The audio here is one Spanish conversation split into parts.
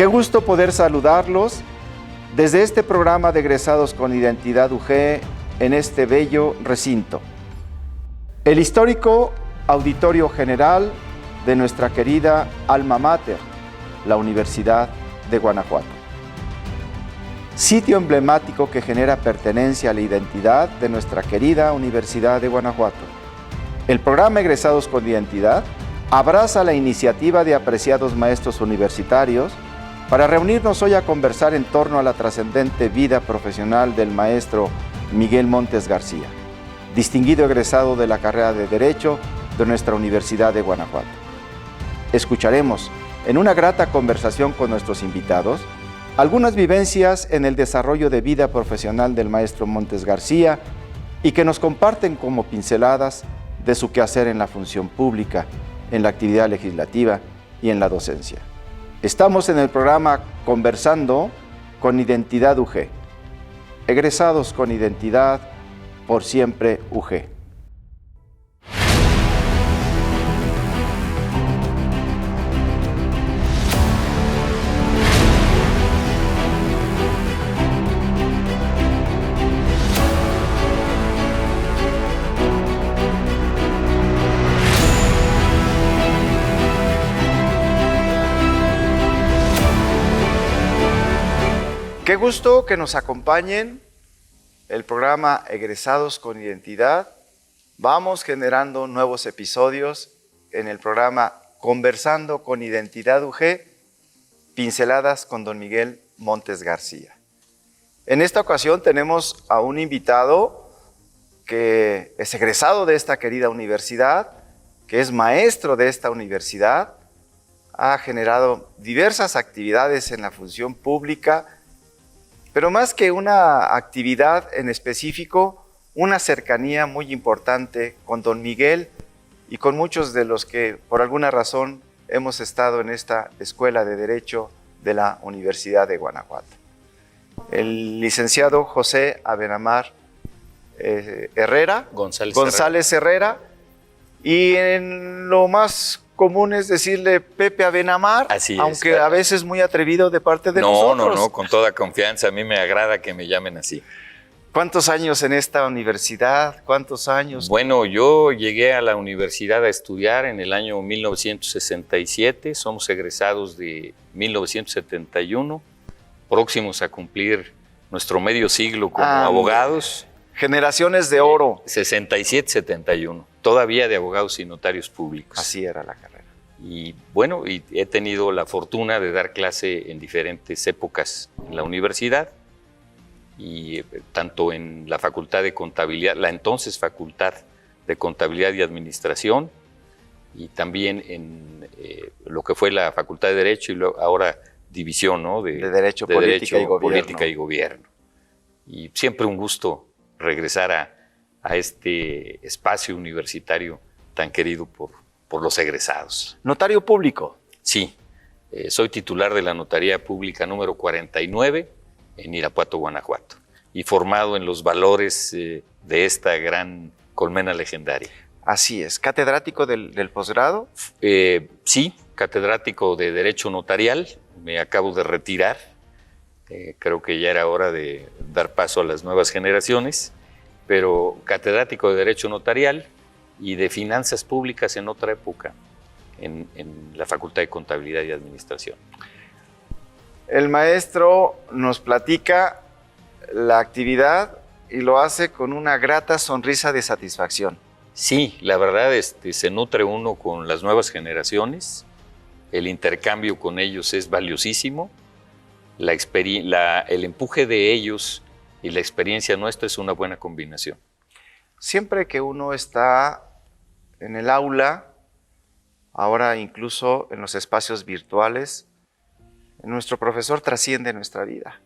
Qué gusto poder saludarlos desde este programa de egresados con identidad UG en este bello recinto. El histórico Auditorio General de nuestra querida alma mater, la Universidad de Guanajuato. Sitio emblemático que genera pertenencia a la identidad de nuestra querida Universidad de Guanajuato. El programa Egresados con Identidad abraza la iniciativa de apreciados maestros universitarios para reunirnos hoy a conversar en torno a la trascendente vida profesional del maestro Miguel Montes García, distinguido egresado de la carrera de Derecho de nuestra Universidad de Guanajuato. Escucharemos en una grata conversación con nuestros invitados algunas vivencias en el desarrollo de vida profesional del maestro Montes García y que nos comparten como pinceladas de su quehacer en la función pública, en la actividad legislativa y en la docencia. Estamos en el programa Conversando con Identidad UG. Egresados con identidad, por siempre UG. Qué gusto que nos acompañen el programa Egresados con Identidad. Vamos generando nuevos episodios en el programa Conversando con Identidad UG, pinceladas con don Miguel Montes García. En esta ocasión tenemos a un invitado que es egresado de esta querida universidad, que es maestro de esta universidad, ha generado diversas actividades en la función pública, pero más que una actividad en específico, una cercanía muy importante con don Miguel y con muchos de los que por alguna razón hemos estado en esta Escuela de Derecho de la Universidad de Guanajuato. El licenciado José Abenamar González Herrera, y en lo más común es decirle Pepe Abenamar, aunque a veces muy atrevido de parte de nosotros. No, con toda confianza, a mí me agrada que me llamen así. ¿Cuántos años en esta universidad? ¿Cuántos años? Bueno, yo llegué a la universidad a estudiar en el año 1967, somos egresados de 1971, próximos a cumplir nuestro medio siglo como abogados. Generaciones de oro. 67-71, todavía de abogados y notarios públicos. Así era la carrera. Y bueno, y he tenido la fortuna de dar clase en diferentes épocas en la universidad, y tanto en la Facultad de Contabilidad, la entonces Facultad de Contabilidad y Administración, y también en lo que fue la Facultad de Derecho y ahora División, ¿no? de Derecho, Política y Gobierno. Y siempre un gusto regresar a este espacio universitario tan querido por los egresados. ¿Notario público? Sí, soy titular de la Notaría Pública número 49 en Irapuato, Guanajuato, y formado en los valores de esta gran colmena legendaria. Así es. ¿Catedrático del posgrado? Sí, catedrático de Derecho Notarial, me acabo de retirar. Creo que ya era hora de dar paso a las nuevas generaciones, pero catedrático de Derecho Notarial y de Finanzas Públicas en otra época, en la Facultad de Contabilidad y Administración. El maestro nos platica la actividad y lo hace con una grata sonrisa de satisfacción. Sí, la verdad se nutre uno con las nuevas generaciones, el intercambio con ellos es valiosísimo, el empuje de ellos y la experiencia nuestra es una buena combinación. Siempre que uno está en el aula, ahora incluso en los espacios virtuales, nuestro profesor trasciende nuestra vida.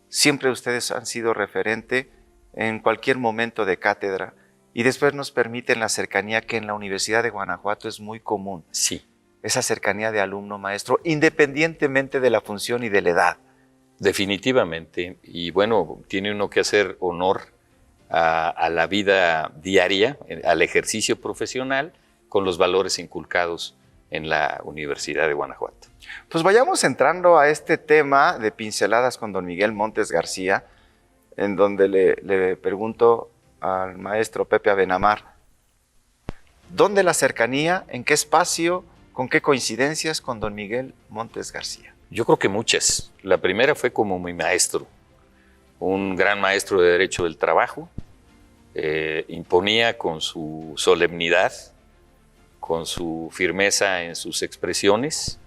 Siempre ustedes han sido referente en cualquier momento de cátedra y después nos permiten la cercanía que en la Universidad de Guanajuato es muy común. Sí. Esa cercanía de alumno-maestro, independientemente de la función y de la edad. Definitivamente, y bueno, tiene uno que hacer honor a la vida diaria, al ejercicio profesional, con los valores inculcados en la Universidad de Guanajuato. Pues vayamos entrando a este tema de pinceladas con don Miguel Montes García, en donde le pregunto al maestro Pepe Abenamar, ¿dónde la cercanía, en qué espacio, con qué coincidencias con don Miguel Montes García? Yo creo que muchas. La primera fue como mi maestro, un gran maestro de Derecho del Trabajo, imponía con su solemnidad, con su firmeza en sus expresiones,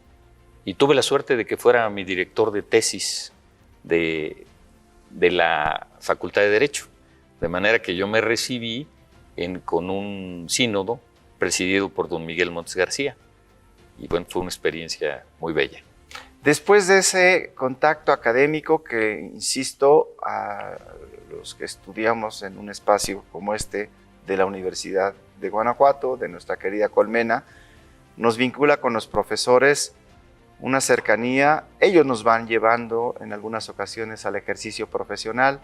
y tuve la suerte de que fuera mi director de tesis de la Facultad de Derecho, de manera que yo me recibí con un sínodo presidido por don Miguel Montes García, y bueno, fue una experiencia muy bella. Después de ese contacto académico que, insisto, a los que estudiamos en un espacio como este de la Universidad de Guanajuato, de nuestra querida Colmena, nos vincula con los profesores una cercanía. Ellos nos van llevando en algunas ocasiones al ejercicio profesional.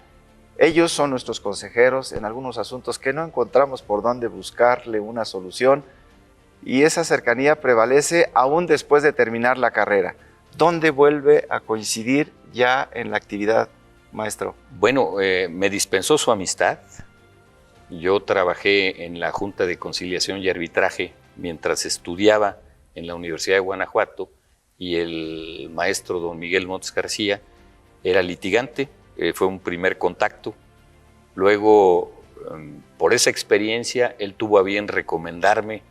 Ellos son nuestros consejeros en algunos asuntos que no encontramos por dónde buscarle una solución, y esa cercanía prevalece aún después de terminar la carrera. ¿Dónde vuelve a coincidir ya en la actividad, maestro? Bueno, me dispensó su amistad. Yo trabajé en la Junta de Conciliación y Arbitraje mientras estudiaba en la Universidad de Guanajuato, y el maestro don Miguel Montes García era litigante. Fue un primer contacto. Luego, por esa experiencia, él tuvo a bien recomendarme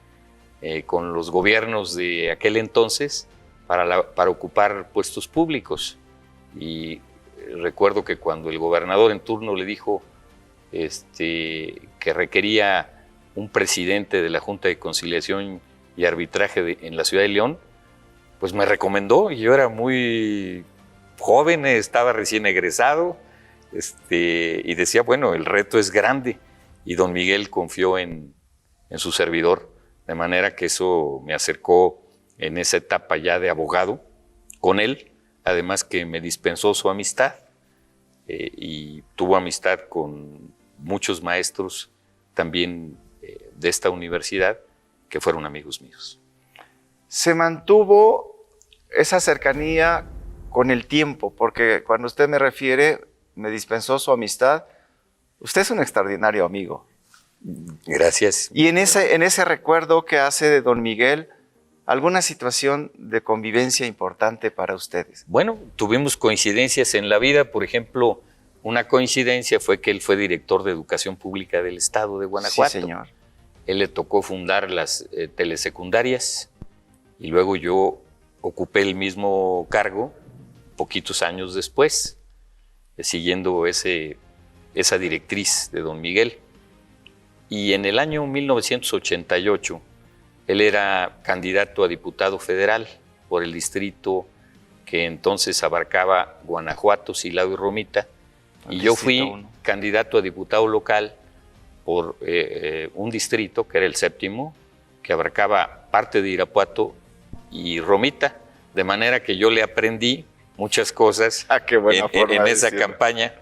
con los gobiernos de aquel entonces para ocupar puestos públicos. Y recuerdo que cuando el gobernador en turno le dijo que requería un presidente de la Junta de Conciliación y Arbitraje en la ciudad de León, pues me recomendó, y yo era muy joven, estaba recién egresado, y decía, bueno, el reto es grande, y don Miguel confió en su servidor, de manera que eso me acercó en esa etapa ya de abogado con él, además que me dispensó su amistad, y tuvo amistad con muchos maestros también de esta universidad que fueron amigos míos. Se mantuvo esa cercanía con el tiempo, porque cuando usted me refiere, me dispensó su amistad, usted es un extraordinario amigo. Gracias. Y en ese recuerdo que hace de don Miguel, ¿alguna situación de convivencia importante para ustedes? Bueno, tuvimos coincidencias en la vida. Por ejemplo, una coincidencia fue que él fue director de Educación Pública del Estado de Guanajuato. Sí, señor. Él le tocó fundar las telesecundarias, y luego yo ocupé el mismo cargo poquitos años después, siguiendo esa directriz de don Miguel. Y en el año 1988, él era candidato a diputado federal por el distrito que entonces abarcaba Guanajuato, Silao y Romita, y yo fui candidato a diputado local por un distrito que era el 7º, que abarcaba parte de Irapuato y Romita, de manera que yo le aprendí muchas cosas en esa campaña,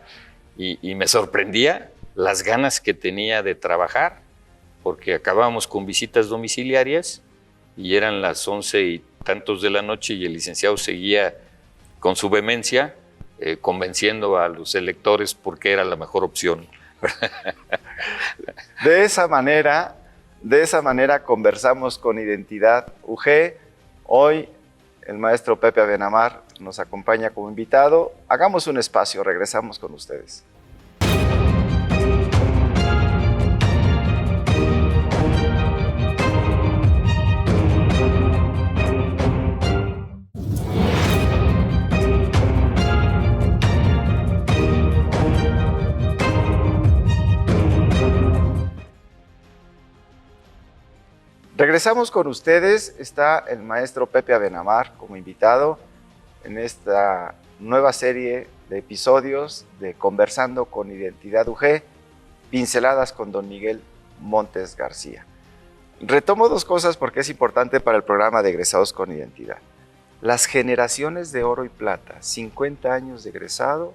y me sorprendía las ganas que tenía de trabajar, porque acabábamos con visitas domiciliarias y eran las 11 y tantos de la noche, y el licenciado seguía con su vehemencia convenciendo a los electores porque era la mejor opción. De esa manera conversamos con Identidad UG. Hoy el maestro Pepe Abenamar nos acompaña como invitado. Hagamos un espacio, regresamos con ustedes. Regresamos con ustedes. Está el maestro Pepe Abenamar como invitado en esta nueva serie de episodios de Conversando con Identidad UG, pinceladas con don Miguel Montes García. Retomo dos cosas porque es importante para el programa de Egresados con Identidad. Las generaciones de oro y plata, 50 años de egresado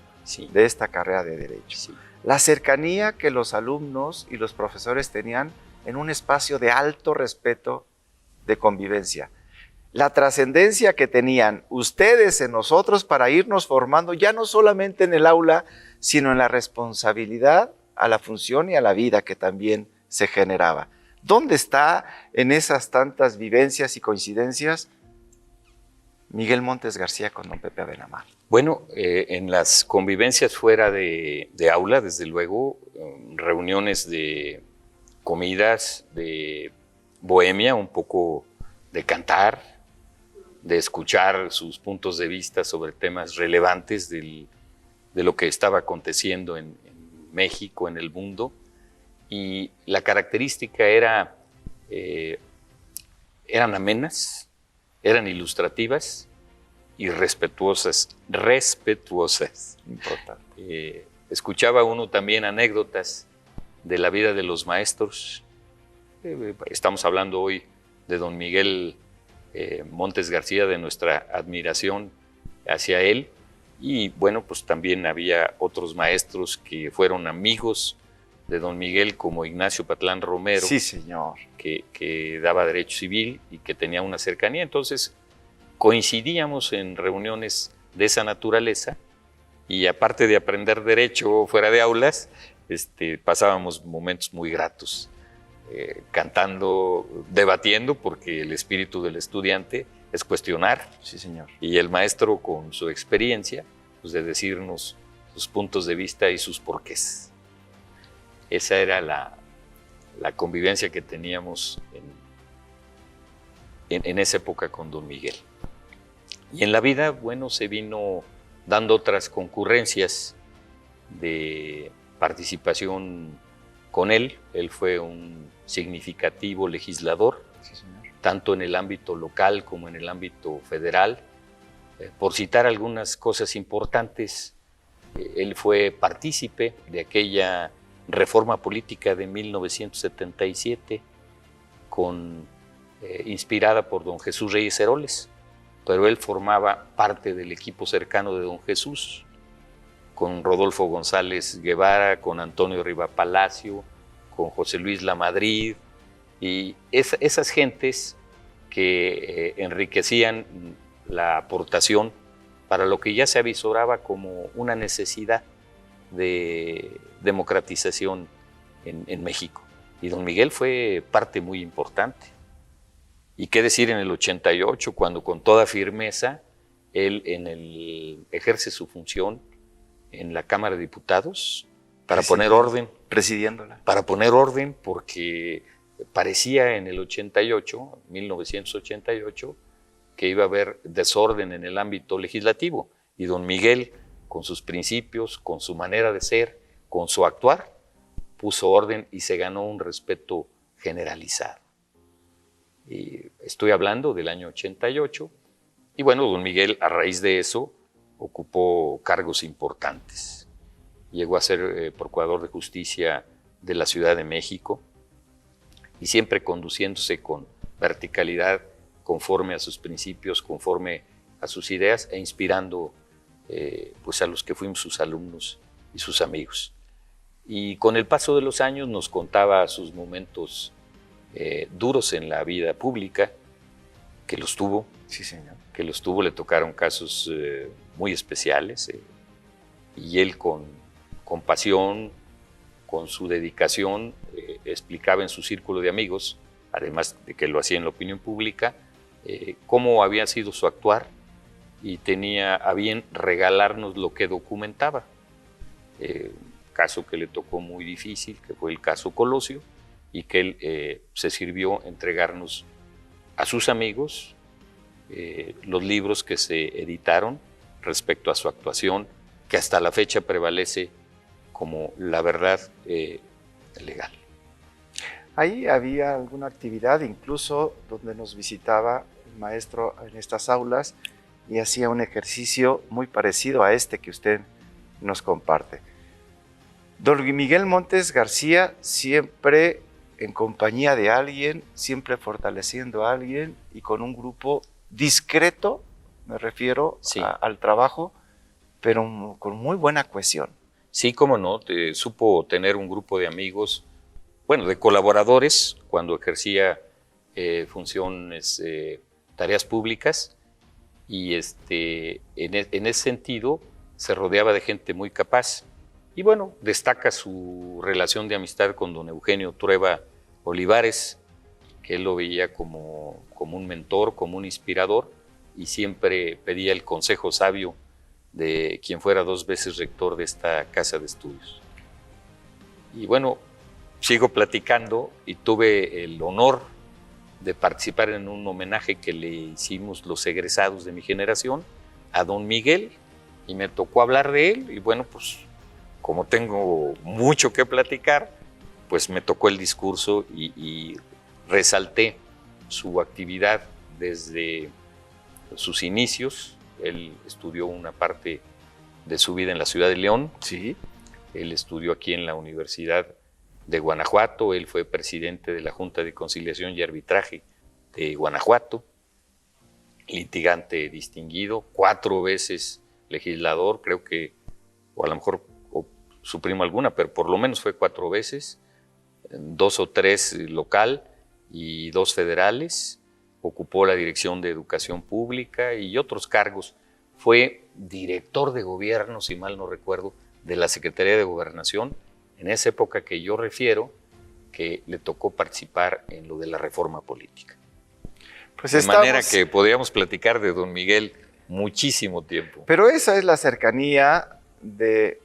de esta carrera de Derecho. Sí. La cercanía que los alumnos y los profesores tenían en un espacio de alto respeto, de convivencia. la trascendencia que tenían ustedes en nosotros para irnos formando ya no solamente en el aula, sino en la responsabilidad a la función y a la vida que también se generaba. ¿Dónde está en esas tantas vivencias y coincidencias Miguel Montes García con don Pepe Abenamar? Bueno, en las convivencias fuera de aula, desde luego, reuniones de comidas, de bohemia, un poco de cantar, de escuchar sus puntos de vista sobre temas relevantes de lo que estaba aconteciendo en México, en el mundo. Y la característica era, eran amenas, eran ilustrativas y respetuosas. Importante. Escuchaba uno también anécdotas de la vida de los maestros. Estamos hablando hoy de don Miguel Montes García, de nuestra admiración hacia él. Y bueno, pues también había otros maestros que fueron amigos de don Miguel, como Ignacio Patlán Romero. Sí, señor. Que daba derecho civil y que tenía una cercanía. Entonces coincidíamos en reuniones de esa naturaleza y aparte de aprender derecho fuera de aulas, pasábamos momentos muy gratos, cantando, debatiendo, porque el espíritu del estudiante es cuestionar. Sí, señor. Y el maestro, con su experiencia, pues de decirnos sus puntos de vista y sus porqués. Esa era la convivencia que teníamos en esa época con don Miguel. Y en la vida, bueno, se vino dando otras concurrencias de participación con él. Él fue un significativo legislador, sí, señor, tanto en el ámbito local como en el ámbito federal. Por citar algunas cosas importantes, él fue partícipe de aquella reforma política de 1977, inspirada por don Jesús Reyes Heroles, pero él formaba parte del equipo cercano de don Jesús, con Rodolfo González Guevara, con Antonio Riva Palacio, con José Luis Lamadrid, y esas gentes que enriquecían la aportación para lo que ya se avisoraba como una necesidad de democratización en México. Y don Miguel fue parte muy importante. Y qué decir en el 88, cuando con toda firmeza él ejerce su función en la Cámara de Diputados para poner orden. Presidiéndola. Para poner orden, porque parecía en el 88, 1988, que iba a haber desorden en el ámbito legislativo. Y don Miguel, con sus principios, con su manera de ser, con su actuar, puso orden y se ganó un respeto generalizado. Y estoy hablando del año 88, y bueno, don Miguel, a raíz de eso, ocupó cargos importantes. Llegó a ser procurador de justicia de la Ciudad de México, y siempre conduciéndose con verticalidad, conforme a sus principios, conforme a sus ideas, e inspirando pues a los que fuimos sus alumnos y sus amigos. Y con el paso de los años nos contaba sus momentos duros en la vida pública, que los tuvo. Sí, señor. Que los tuvo, le tocaron casos muy especiales, y él con pasión, con su dedicación, explicaba en su círculo de amigos, además de que lo hacía en la opinión pública, cómo había sido su actuar, y tenía a bien regalarnos lo que documentaba. Caso que le tocó muy difícil, que fue el caso Colosio, y que él se sirvió entregarnos a sus amigos los libros que se editaron respecto a su actuación, que hasta la fecha prevalece como la verdad legal. Ahí había alguna actividad, incluso donde nos visitaba el maestro en estas aulas y hacía un ejercicio muy parecido a este que usted nos comparte. Don Miguel Montes García siempre en compañía de alguien, siempre fortaleciendo a alguien y con un grupo discreto, me refiero sí. Al trabajo, pero con muy buena cohesión. Sí, cómo no, supo tener un grupo de amigos, bueno, de colaboradores, cuando ejercía funciones tareas públicas y en ese sentido se rodeaba de gente muy capaz. Y bueno, destaca su relación de amistad con don Eugenio Trueba Olivares, que él lo veía como un mentor, como un inspirador, y siempre pedía el consejo sabio de quien fuera 2 veces rector de esta casa de estudios. Y bueno, sigo platicando y tuve el honor de participar en un homenaje que le hicimos los egresados de mi generación a don Miguel, y me tocó hablar de él, y bueno, pues como tengo mucho que platicar, pues me tocó el discurso y resalté su actividad desde sus inicios. Él estudió una parte de su vida en la ciudad de León. Sí. Él estudió aquí en la Universidad de Guanajuato. Él fue presidente de la Junta de Conciliación y Arbitraje de Guanajuato, litigante distinguido, 4 veces legislador, creo que, o a lo mejor suprimo alguna, pero por lo menos fue 4 veces, 2 o 3 local y 2 federales. Ocupó la dirección de Educación Pública y otros cargos. Fue director de gobierno, si mal no recuerdo, de la Secretaría de Gobernación, en esa época que yo refiero, que le tocó participar en lo de la reforma política. Pues de manera que podríamos platicar de don Miguel muchísimo tiempo. Pero esa es la cercanía de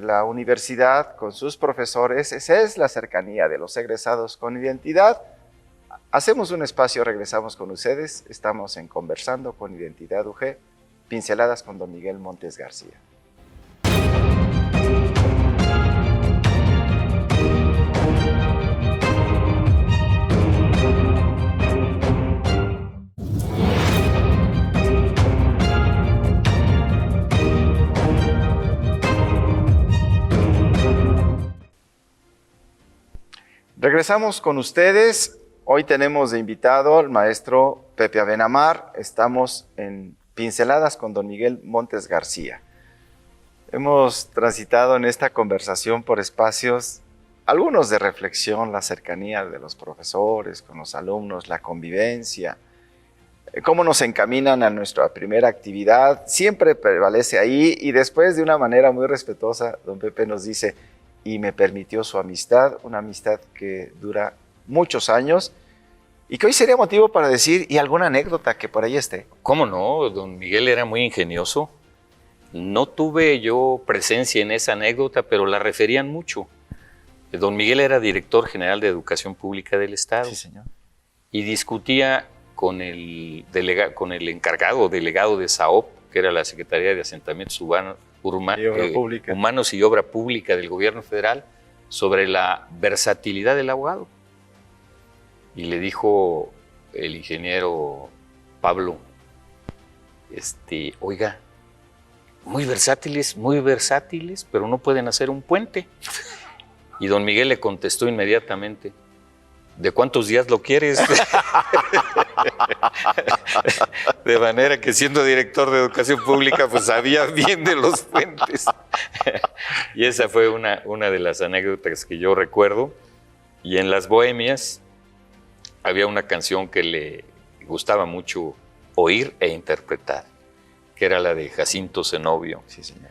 la universidad con sus profesores, esa es la cercanía de los egresados con identidad. Hacemos un espacio, regresamos con ustedes, estamos en Conversando con Identidad UG, pinceladas con don Miguel Montes García. Regresamos con ustedes. Hoy tenemos de invitado al maestro Pepe Abenamar. Estamos en Pinceladas con don Miguel Montes García. Hemos transitado en esta conversación por espacios, algunos de reflexión, la cercanía de los profesores con los alumnos, la convivencia, cómo nos encaminan a nuestra primera actividad. Siempre prevalece ahí, y después, de una manera muy respetuosa, don Pepe nos dice: y me permitió su amistad, una amistad que dura muchos años y que hoy sería motivo para decir, y alguna anécdota que por ahí esté. ¿Cómo no? Don Miguel era muy ingenioso. No tuve yo presencia en esa anécdota, pero la referían mucho. Don Miguel era director general de Educación Pública del Estado. Sí, señor. Y discutía con el encargado o delegado de SAOP, que era la Secretaría de Asentamientos Humanos y Obra Pública del Gobierno Federal, sobre la versatilidad del abogado. Y le dijo el ingeniero Pablo, oiga, muy versátiles, pero no pueden hacer un puente. Y don Miguel le contestó inmediatamente: ¿de cuántos días lo quieres? De manera que, siendo director de Educación Pública, pues sabía bien de los puentes. Y esa fue una de las anécdotas que yo recuerdo. Y en Las Bohemias había una canción que le gustaba mucho oír e interpretar, que era la de Jacinto Zenobio. Sí, señor.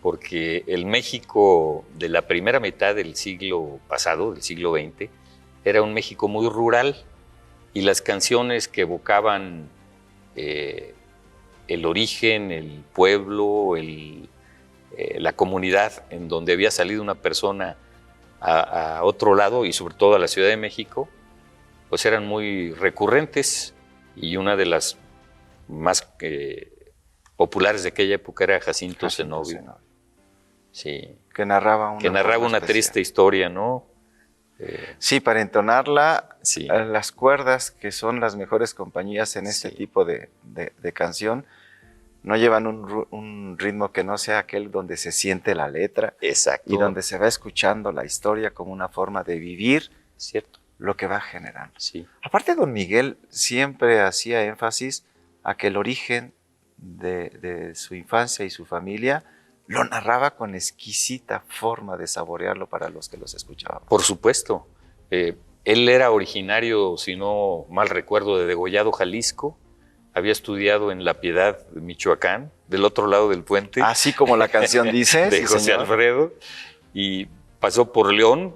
Porque el México de la primera mitad del siglo pasado, del siglo XX, era un México muy rural, y las canciones que evocaban el origen, el pueblo, la comunidad en donde había salido una persona a otro lado, y sobre todo a la Ciudad de México, pues eran muy recurrentes, y una de las más populares de aquella época era Jacinto Zenobio. Sí. Que narraba una triste historia, ¿no? Sí, para entonarla, sí. Las cuerdas, que son las mejores compañías en este tipo de canción, no llevan un ritmo que no sea aquel donde se siente la letra. Exacto. Y donde se va escuchando la historia como una forma de vivir. Cierto. Lo que va generando. Sí. Aparte, don Miguel siempre hacía énfasis a que el origen de su infancia y su familia lo narraba con exquisita forma de saborearlo para los que los escuchábamos. Por supuesto. Él era originario, si no mal recuerdo, de Degollado, Jalisco, había estudiado en La Piedad, Michoacán, del otro lado del puente. Así como la canción dice. De sí, José señor. Alfredo. Y pasó por León,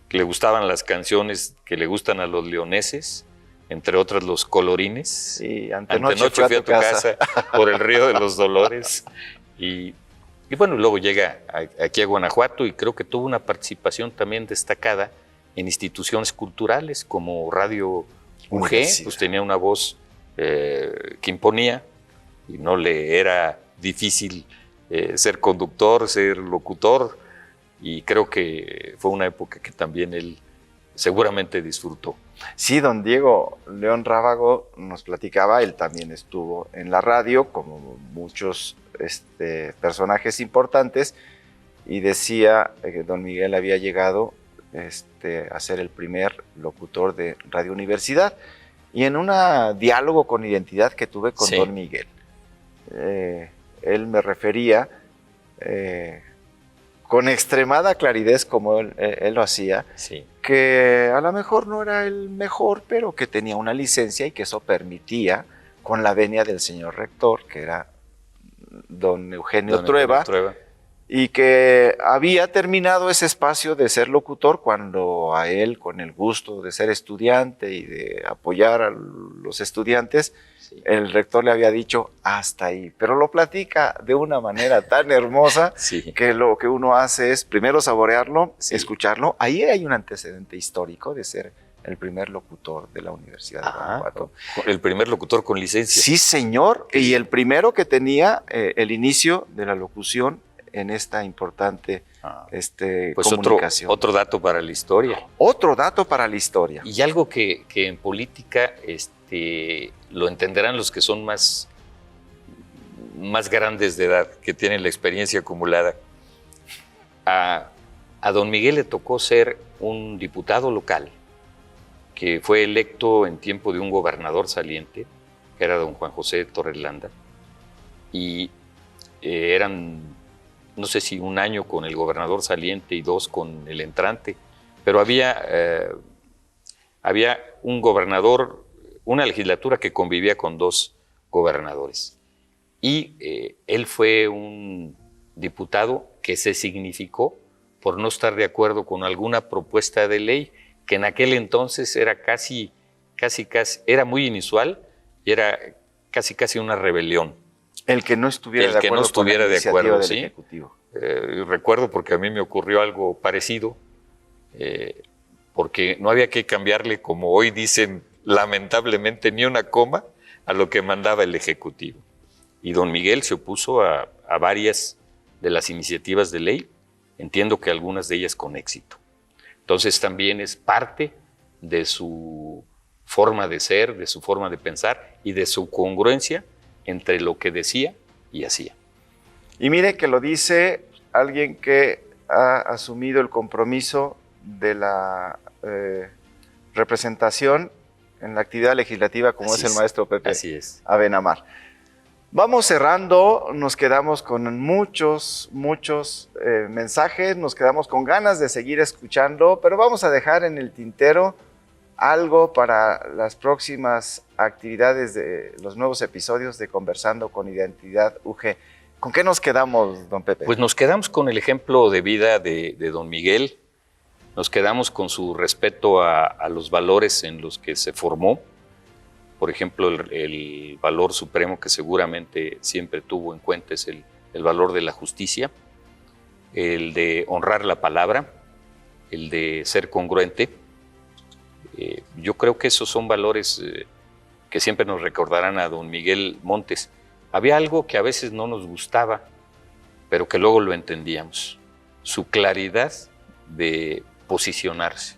que le gustaban las canciones que le gustan a los leoneses, entre otras los colorines. Sí, Antenoche fui a tu casa por el Río de los Dolores. Y bueno, luego llega aquí a Guanajuato y creo que tuvo una participación también destacada en instituciones culturales como Radio UG, pues tenía una voz que imponía y no le era difícil ser conductor, ser locutor, y creo que fue una época que también él seguramente disfrutó. Sí, don Diego León Rábago nos platicaba, él también estuvo en la radio, como muchos personajes importantes, y decía que don Miguel había llegado a ser el primer locutor de Radio Universidad, y en un diálogo con identidad que tuve con don Miguel, él me refería con extremada claridad, como él lo hacía, que a lo mejor no era el mejor, pero que tenía una licencia y que eso permitía, con la venia del señor rector, que era don Eugenio Trueba, y que había terminado ese espacio de ser locutor cuando a él, con el gusto de ser estudiante y de apoyar a los estudiantes, el rector le había dicho hasta ahí, pero lo platica de una manera tan hermosa que lo que uno hace es primero saborearlo, escucharlo. Ahí hay un antecedente histórico de ser el primer locutor de la Universidad de Guanajuato. El primer locutor con licencia. Sí, señor, y el primero que tenía el inicio de la locución en esta importante pues comunicación. Otro dato para la historia. Otro dato para la historia. Y algo que en política lo entenderán los que son más grandes de edad, que tienen la experiencia acumulada. A don Miguel le tocó ser un diputado local que fue electo en tiempo de un gobernador saliente, que era don Juan José Torres Landa, y eran, no sé si un año con el gobernador saliente y 2 con el entrante, pero había un gobernador, una legislatura que convivía con 2 gobernadores. Y él fue un diputado que se significó por no estar de acuerdo con alguna propuesta de ley que en aquel entonces era casi, era muy inusual y era casi una rebelión. El que no estuviera de acuerdo con la Ejecutivo. Recuerdo porque a mí me ocurrió algo parecido, porque no había que cambiarle, como hoy dicen, lamentablemente, ni una coma a lo que mandaba el Ejecutivo. Y don Miguel se opuso a varias de las iniciativas de ley, entiendo que algunas de ellas con éxito. Entonces también es parte de su forma de ser, de su forma de pensar y de su congruencia entre lo que decía y hacía. Y mire que lo dice alguien que ha asumido el compromiso de la representación en la actividad legislativa como es el maestro Pepe Abenamar. Vamos cerrando, nos quedamos con muchos mensajes, nos quedamos con ganas de seguir escuchando, pero vamos a dejar en el tintero algo para las próximas actividades de los nuevos episodios de Conversando con Identidad UG. ¿Con qué nos quedamos, don Pepe? Pues nos quedamos con el ejemplo de vida de don Miguel, nos quedamos con su respeto a los valores en los que se formó. Por ejemplo, el valor supremo que seguramente siempre tuvo en cuenta es el valor de la justicia, el de honrar la palabra, el de ser congruente. Yo creo que esos son valores que siempre nos recordarán a don Miguel Montes. Había algo que a veces no nos gustaba, pero que luego lo entendíamos, su claridad de posicionarse.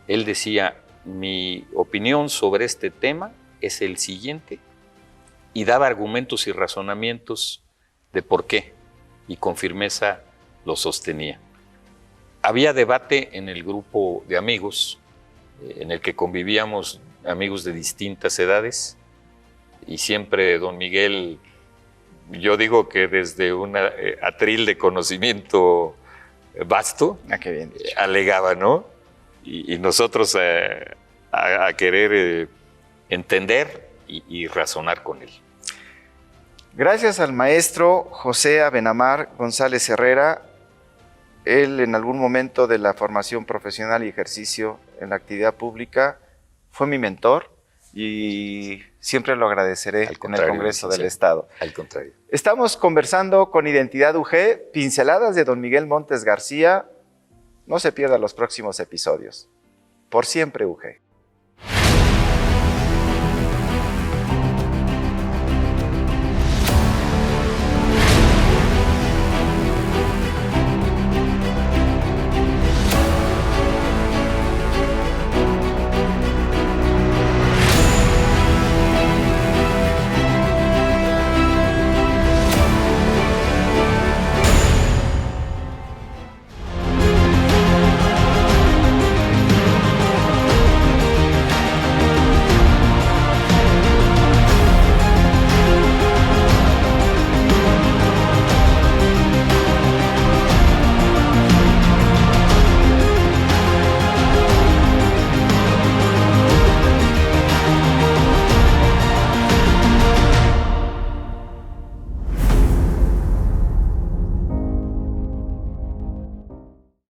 Él decía: mi opinión sobre este tema es el siguiente, y daba argumentos y razonamientos de por qué, y con firmeza lo sostenía. Había debate en el grupo de amigos, en el que convivíamos amigos de distintas edades, y siempre don Miguel, yo digo que desde un atril de conocimiento vasto, qué bien dicho, alegaba, ¿no? Y nosotros a querer entender y razonar con él. Gracias al maestro José Abenamar González Herrera, él en algún momento de la formación profesional y ejercicio en la actividad pública fue mi mentor y siempre lo agradeceré en el Congreso del Estado. Al contrario. Estamos conversando con Identidad UG, pinceladas de don Miguel Montes García. No se pierda los próximos episodios. Por siempre UG.